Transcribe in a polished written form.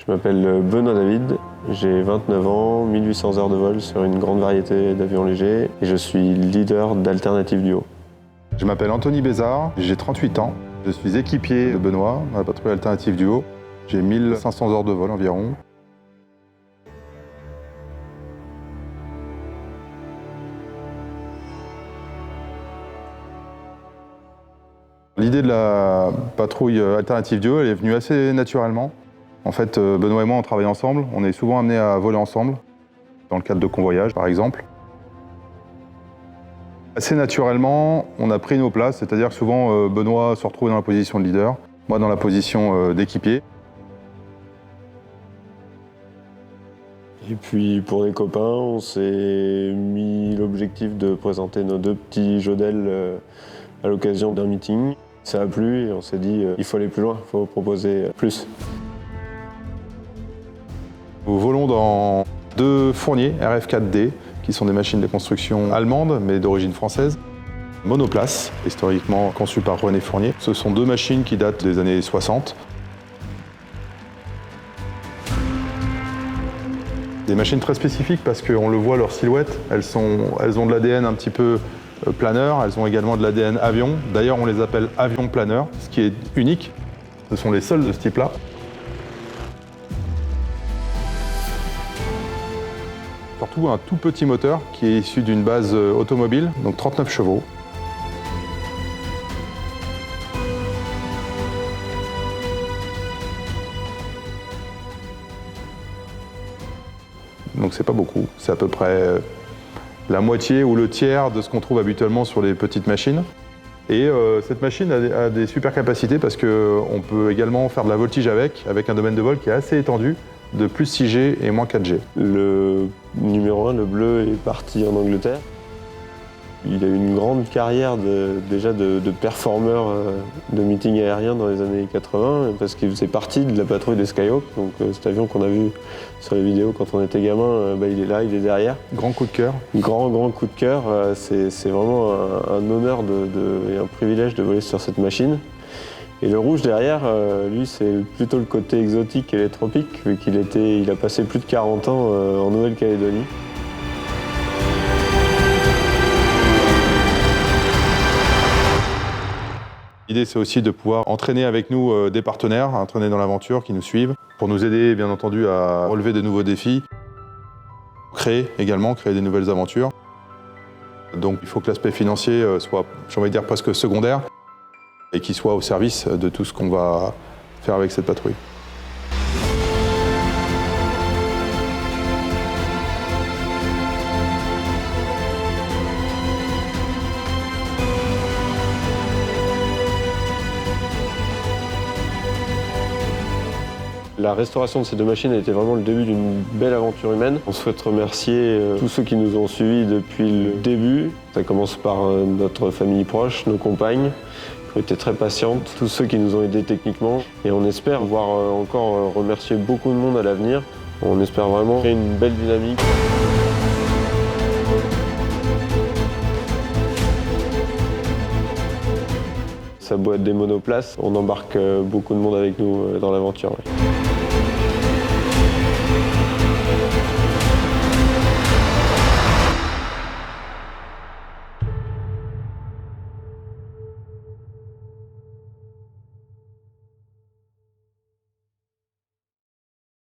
Je m'appelle Benoît David, j'ai 29 ans, 1800 heures de vol sur une grande variété d'avions légers et je suis leader d'Alternative Duo. Je m'appelle Anthony Bézard, j'ai 38 ans. Je suis équipier de Benoît dans la patrouille Alternative Duo. J'ai 1500 heures de vol environ. L'idée de la patrouille Alternative Duo, elle est venue assez naturellement. En fait, Benoît et moi, on travaille ensemble. On est souvent amenés à voler ensemble, dans le cadre de convoyage, par exemple. Assez naturellement, on a pris nos places, c'est-à-dire que souvent, Benoît se retrouvait dans la position de leader, moi dans la position d'équipier. Et puis pour les copains, on s'est mis l'objectif de présenter nos deux petits jeux d'ailes à l'occasion d'un meeting. Ça a plu et on s'est dit il faut aller plus loin, il faut proposer plus. Nous volons dans deux Fournier RF4D, qui sont des machines de construction allemandes, mais d'origine française. Monoplace, historiquement conçues par René Fournier. Ce sont deux machines qui datent des années 60. Des machines très spécifiques parce qu'on le voit, leur silhouette, elles ont de l'ADN un petit peu planeur, elles ont également de l'ADN avion. D'ailleurs, on les appelle avions planeurs, ce qui est unique. Ce sont les seuls de ce type-là. Surtout un tout petit moteur qui est issu d'une base automobile, donc 39 chevaux. Donc c'est pas beaucoup, c'est à peu près la moitié ou le tiers de ce qu'on trouve habituellement sur les petites machines. Et cette machine a des super capacités parce qu'on peut également faire de la voltige avec un domaine de vol qui est assez étendu, de plus 6G et moins 4G. Le numéro 1, le bleu, est parti en Angleterre. Il a eu une grande carrière déjà de performeur de meeting aérien dans les années 80 parce qu'il faisait partie de la patrouille des Skyhawk. Donc cet avion qu'on a vu sur les vidéos quand on était gamin, il est là, il est derrière. Grand coup de cœur. Grand coup de cœur. C'est vraiment un honneur et un privilège de voler sur cette machine. Et le rouge derrière, lui, c'est plutôt le côté exotique et les tropiques, vu qu'il a passé plus de 40 ans en Nouvelle-Calédonie. L'idée, c'est aussi de pouvoir entraîner avec nous des partenaires, entraîner dans l'aventure, qui nous suivent, pour nous aider, bien entendu, à relever de nouveaux défis, créer des nouvelles aventures. Donc il faut que l'aspect financier soit, j'ai envie de dire, presque secondaire, et qu'il soit au service de tout ce qu'on va faire avec cette patrouille. La restauration de ces deux machines a été vraiment le début d'une belle aventure humaine. On souhaite remercier tous ceux qui nous ont suivis depuis le début. Ça commence par notre famille proche, nos compagnes, qui ont été très patientes, tous ceux qui nous ont aidés techniquement. Et on espère pouvoir encore remercier beaucoup de monde à l'avenir. On espère vraiment créer une belle dynamique. Ça a beau être des monoplaces, on embarque beaucoup de monde avec nous dans l'aventure. Ouais.